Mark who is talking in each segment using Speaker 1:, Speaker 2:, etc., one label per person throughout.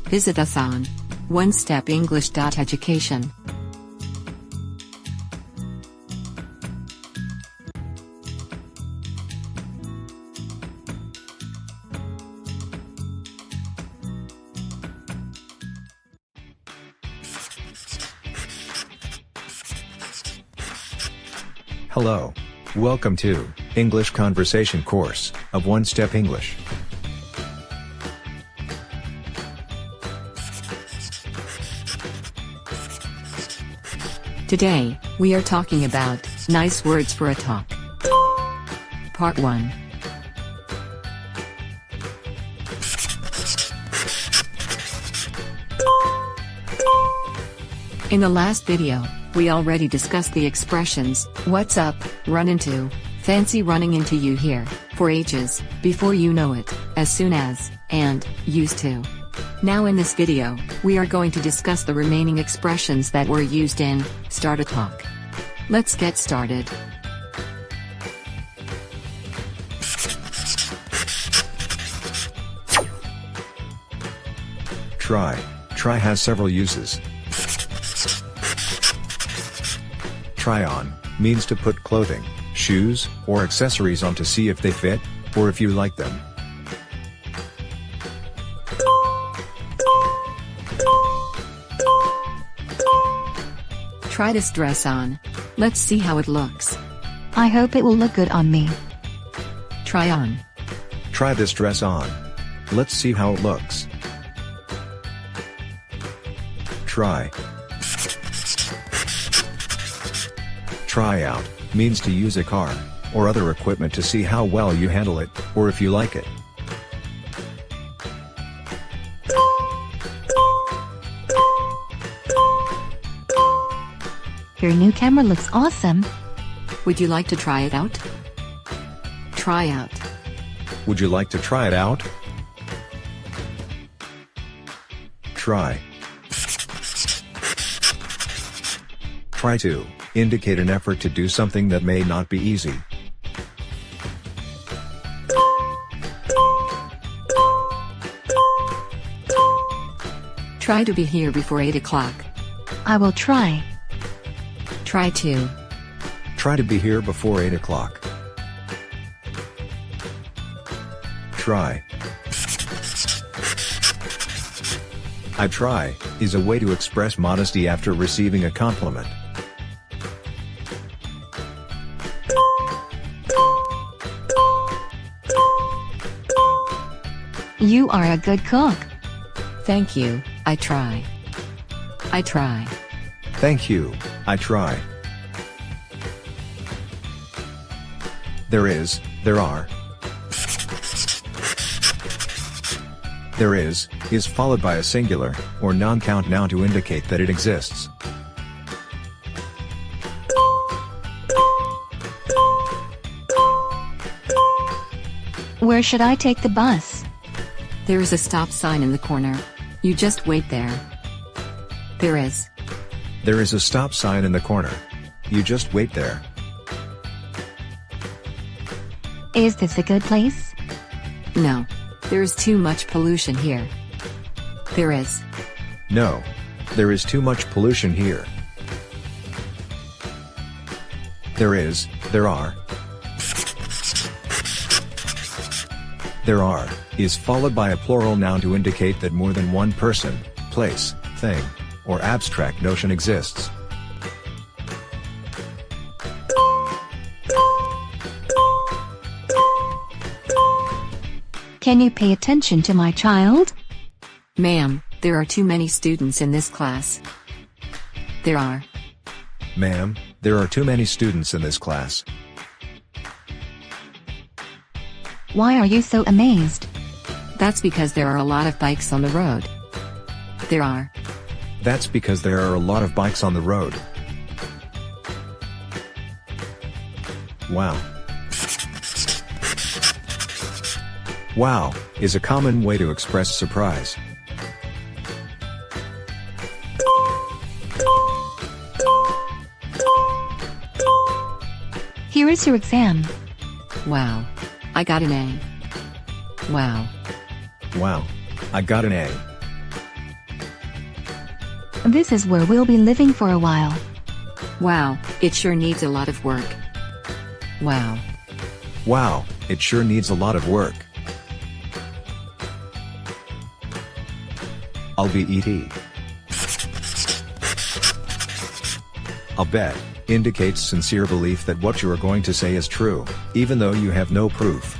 Speaker 1: Visit us on onestepenglish.education.
Speaker 2: Hello. Welcome to English Conversation course of One Step English.
Speaker 1: Today, we are talking about nice words for a talk. Part 1. In the last video, we already discussed the expressions, what's up, run into, fancy running into you here, for ages, before you know it, as soon as, and, used to. Now in this video, we are going to discuss the remaining expressions that were used in, start a talk. Let's get started.
Speaker 2: Try. Try has several uses. Try on means to put clothing, shoes, or accessories on to see if they fit, or if you like them.
Speaker 1: Try this dress on. Let's see how it looks.
Speaker 3: I hope it will look good on me.
Speaker 1: Try on.
Speaker 2: Try this dress on. Let's see how it looks. Try. Try out means to use a car or other equipment to see how well you handle it, or if you like it.
Speaker 3: Your new camera looks awesome.
Speaker 1: Would you like to try it out? Try out.
Speaker 2: Would you like to try it out? Try. Try to indicate an effort to do something that may not be easy.
Speaker 1: Try to be here before 8 o'clock.
Speaker 3: I will try.
Speaker 1: Try to.
Speaker 2: Try to be here before 8 o'clock. Try. I try is a way to express modesty after receiving a compliment.
Speaker 3: You are a good cook.
Speaker 1: Thank you, I try. I try.
Speaker 2: Thank you, I try. There is, there are. There is followed by a singular, or non-count noun to indicate that it exists.
Speaker 3: Where should I take the bus?
Speaker 1: There is a stop sign in the corner. You just wait there. There is.
Speaker 2: There is a stop sign in the corner. You just wait there.
Speaker 3: Is this a good place?
Speaker 1: No. There is too much pollution here. There is.
Speaker 2: No. There is too much pollution here. There is, there are. There are is followed by a plural noun to indicate that more than one person, place, thing, or abstract notion exists.
Speaker 3: Can you pay attention to my child?
Speaker 1: Ma'am, there are too many students in this class. There are.
Speaker 2: Ma'am, there are too many students in this class.
Speaker 3: Why are you so amazed?
Speaker 1: That's because there are a lot of bikes on the road. There are.
Speaker 2: That's because there are a lot of bikes on the road. Wow. Wow is a common way to express surprise.
Speaker 3: Here is your exam.
Speaker 1: Wow. I got an A. Wow.
Speaker 2: Wow. I got an A.
Speaker 3: This is where we'll be living for a while.
Speaker 1: Wow, it sure needs a lot of work. Wow.
Speaker 2: Wow, it sure needs a lot of work. I'll be et. I'll bet indicates sincere belief that what you are going to say is true, even though you have no proof.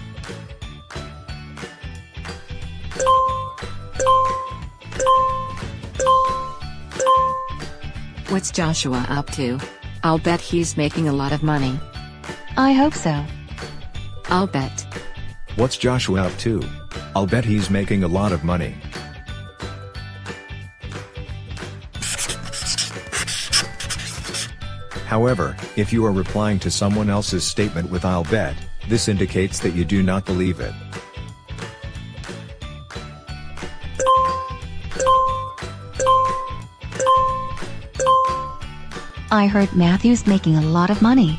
Speaker 1: What's Joshua up to? I'll bet he's making a lot of money.
Speaker 3: I hope so.
Speaker 1: I'll bet.
Speaker 2: What's Joshua up to? I'll bet he's making a lot of money. However, if you are replying to someone else's statement with "I'll bet," this indicates that you do not believe it.
Speaker 3: I heard Matthew's making a lot of money.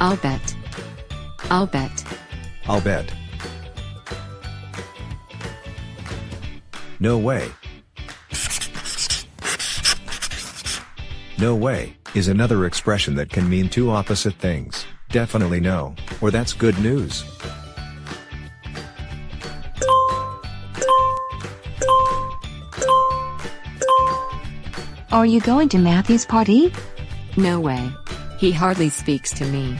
Speaker 1: I'll bet. I'll bet.
Speaker 2: I'll bet. No way. No way is another expression that can mean two opposite things: definitely no, or that's good news.
Speaker 3: Are you going to Matthew's party?
Speaker 1: No way. He hardly speaks to me.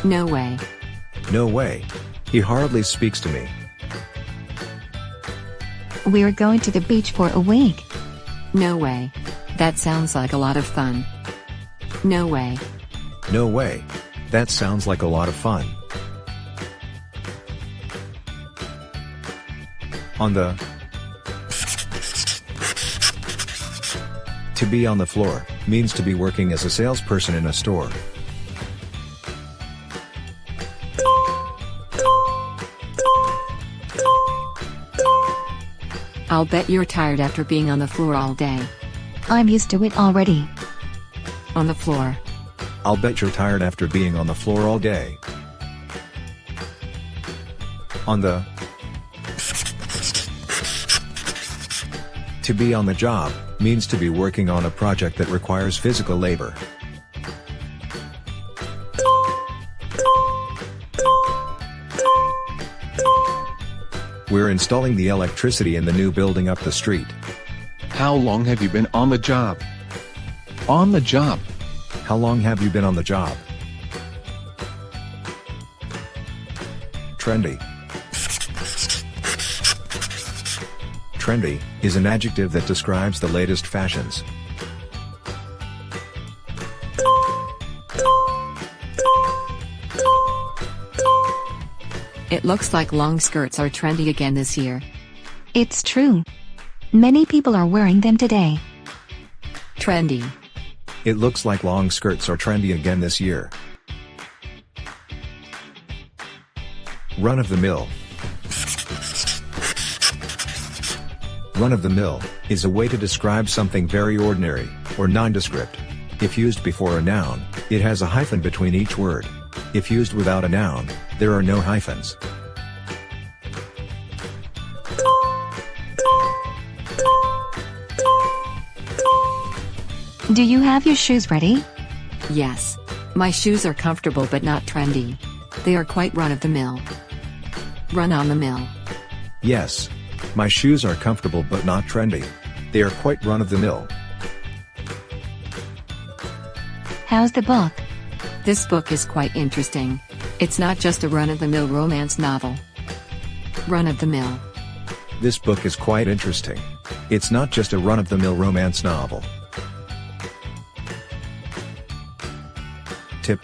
Speaker 1: No way.
Speaker 2: No way. He hardly speaks to me.
Speaker 3: We're going to the beach for a week.
Speaker 1: No way. That sounds like a lot of fun. No way.
Speaker 2: No way. That sounds like a lot of fun. On the. To be on the floor means to be working as a salesperson in a store.
Speaker 1: I'll bet you're tired after being on the floor all day.
Speaker 3: I'm used to it already.
Speaker 1: On the floor.
Speaker 2: I'll bet you're tired after being on the floor all day. On the. To be on the job means to be working on a project that requires physical labor. We're installing the electricity in the new building up the street.
Speaker 4: How long have you been on the job? On the job.
Speaker 2: How long have you been on the job? Trendy. Trendy is an adjective that describes the latest fashions.
Speaker 1: It looks like long skirts are trendy again this year.
Speaker 3: It's true. Many people are wearing them today.
Speaker 1: Trendy.
Speaker 2: It looks like long skirts are trendy again this year. Run-of-the-mill. Run-of-the-mill is a way to describe something very ordinary, or nondescript. If used before a noun, it has a hyphen between each word. If used without a noun, there are no hyphens.
Speaker 3: Do you have your shoes ready?
Speaker 1: Yes. My shoes are comfortable but not trendy. They are quite run-of-the-mill. Run-on-the-mill.
Speaker 2: Yes. My shoes are comfortable but not trendy. They are quite run-of-the-mill.
Speaker 3: How's the book?
Speaker 1: This book is quite interesting. It's not just a run-of-the-mill romance novel. Run-of-the-mill.
Speaker 2: This book is quite interesting. It's not just a run-of-the-mill romance novel. Tip.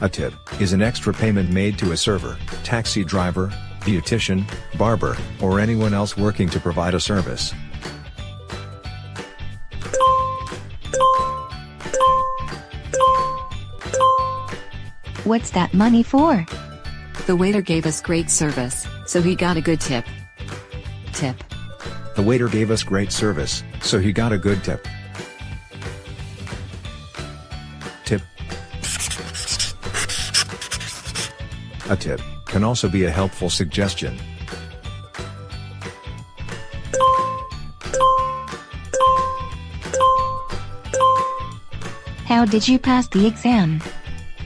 Speaker 2: A tip is an extra payment made to a server, taxi driver, beautician, barber, or anyone else working to provide a service.
Speaker 3: What's that money for?
Speaker 1: The waiter gave us great service, so he got a good tip. Tip.
Speaker 2: The waiter gave us great service, so he got a good tip. Tip. A tip can also be a helpful suggestion.
Speaker 3: How did you pass the exam?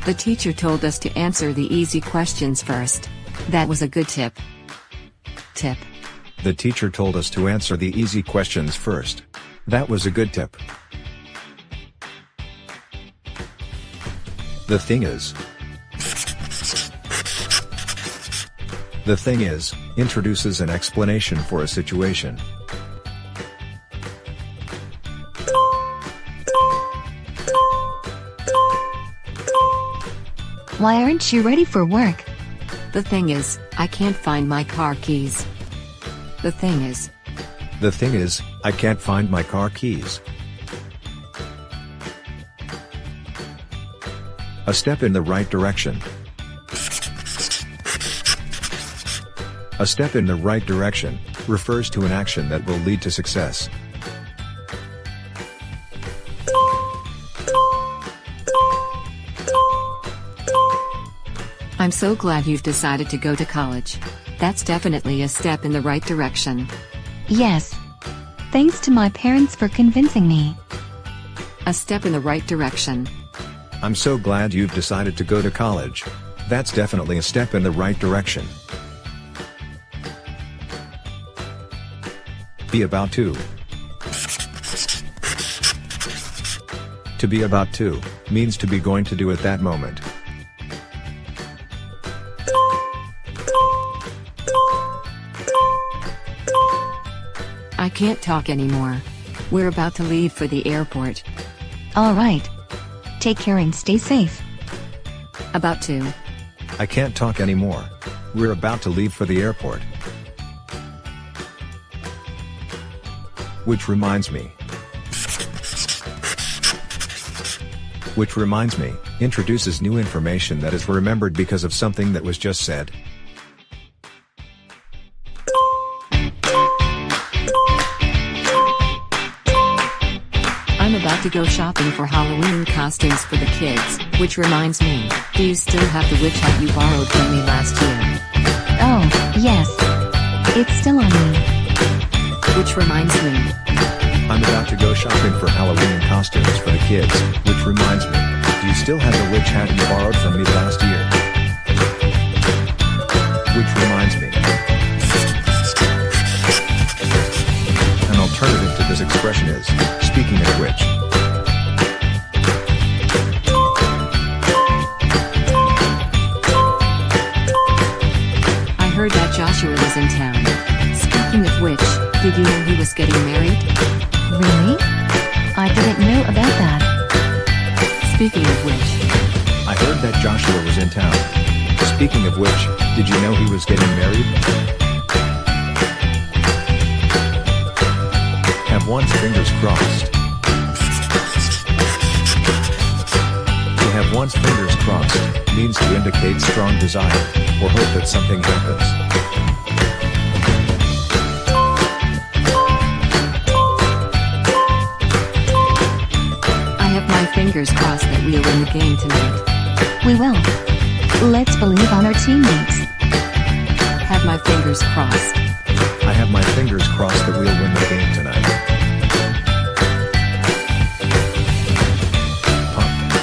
Speaker 1: The teacher told us to answer the easy questions first. That was a good tip. Tip.
Speaker 2: The teacher told us to answer the easy questions first. That was a good tip. The thing is. The thing is introduces an explanation for a situation.
Speaker 3: Why aren't you ready for work?
Speaker 1: The thing is, I can't find my car keys. The thing is.
Speaker 2: The thing is, I can't find my car keys. A step in the right direction. A step in the right direction refers to an action that will lead to success.
Speaker 1: I'm so glad you've decided to go to college. That's definitely a step in the right direction.
Speaker 3: Yes. Thanks to my parents for convincing me.
Speaker 1: A step in the right direction.
Speaker 2: I'm so glad you've decided to go to college. That's definitely a step in the right direction. Be about to. To be about to means to be going to do at that moment.
Speaker 1: I can't talk anymore. We're about to leave for the airport.
Speaker 3: All right. Take care and stay safe.
Speaker 1: About to.
Speaker 2: I can't talk anymore. We're about to leave for the airport. Which reminds me. Which reminds me introduces new information that is remembered because of something that was just said.
Speaker 1: I'm about to go shopping for Halloween costumes for the kids, which reminds me, do you still have the witch hat you borrowed from me last year?
Speaker 3: Oh, yes. It's still on me.
Speaker 1: Which reminds me.
Speaker 2: I'm about to go shopping for Halloween costumes for the kids, which reminds me, do you still have the witch hat you borrowed from me last year? Which reminds me. An alternative to this expression is, speaking of which.
Speaker 1: I heard that Joshua was in town. Speaking of which, did you know he was getting married?
Speaker 3: Really? I didn't know about that.
Speaker 1: Speaking of which.
Speaker 2: I heard that Joshua was in town. Speaking of which, did you know he was getting married? Have one's fingers crossed. To have one's fingers crossed means to indicate strong desire or hope that something happens.
Speaker 1: I have my fingers crossed that we'll win the game tonight.
Speaker 3: We will. Let's believe on our teammates.
Speaker 1: Have my fingers crossed.
Speaker 2: I have my fingers crossed that we'll win the game tonight. Pumped.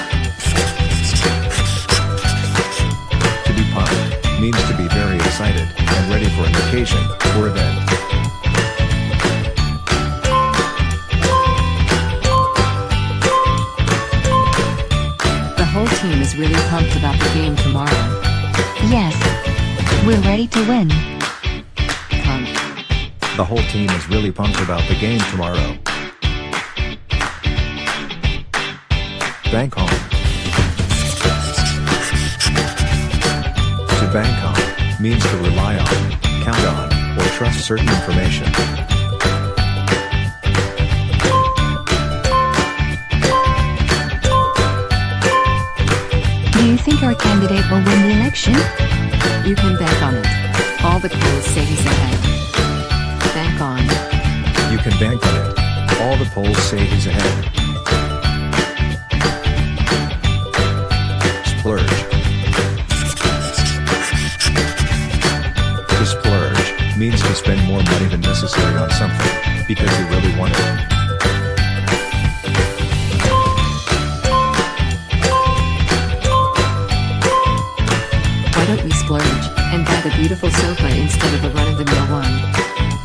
Speaker 2: To be pumped means to be very excited and ready for an occasion or event.
Speaker 1: The whole team is really pumped about the game tomorrow.
Speaker 3: Yes. We're ready to win.
Speaker 1: Pumped.
Speaker 2: The whole team is really pumped about the game tomorrow. Bank on. To bank on means to rely on, count on, or trust certain information.
Speaker 3: Do you think our candidate will win the election?
Speaker 1: You can bank on it. All the polls say he's ahead. Bank on.
Speaker 2: You can bank on it. All the polls say he's ahead. Splurge. To splurge means to spend more money than necessary on something, because you really want it.
Speaker 1: splurge, and buy the beautiful sofa instead of the run-of-the-mill one.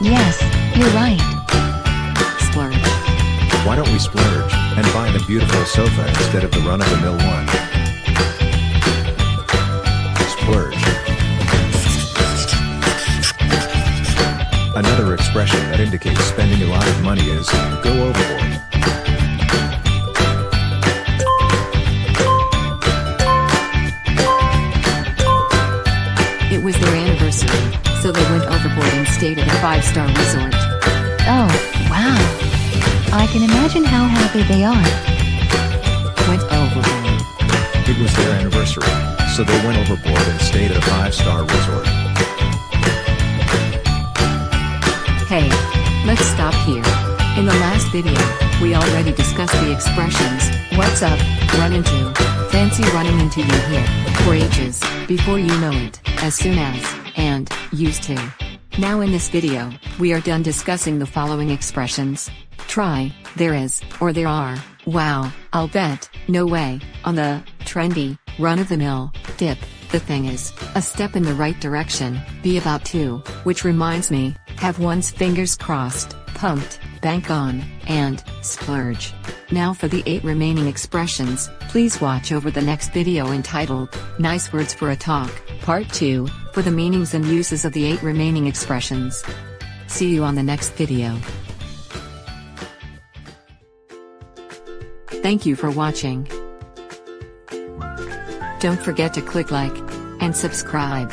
Speaker 3: Yes, you're right.
Speaker 1: Splurge.
Speaker 2: Why don't we splurge and buy the beautiful sofa instead of the run-of-the-mill one? Splurge. Another expression that indicates spending a lot of money is go overboard.
Speaker 1: It was their anniversary, so they went overboard and stayed at a 5-star resort.
Speaker 3: Oh, wow. I can imagine how happy they are.
Speaker 1: Went overboard.
Speaker 2: It was their anniversary, so they went overboard and stayed at a 5-star resort.
Speaker 1: Hey, let's stop here. In the last video, we already discussed the expressions, what's up, run into, fancy running into you here, for ages, before you know it, as soon as, and, used to. Now in this video, we are done discussing the following expressions. Try, there is, or there are, wow, I'll bet, no way, on the, trendy, run-of-the-mill, dip, the thing is, a step in the right direction, be about to, which reminds me, have one's fingers crossed, pumped, bank on, and, splurge. Now for the 8 remaining expressions, please watch over the next video entitled, Nice Words for a Talk, Part 2, for the meanings and uses of the 8 remaining expressions. See you on the next video. Thank you for watching. Don't forget to click like and subscribe.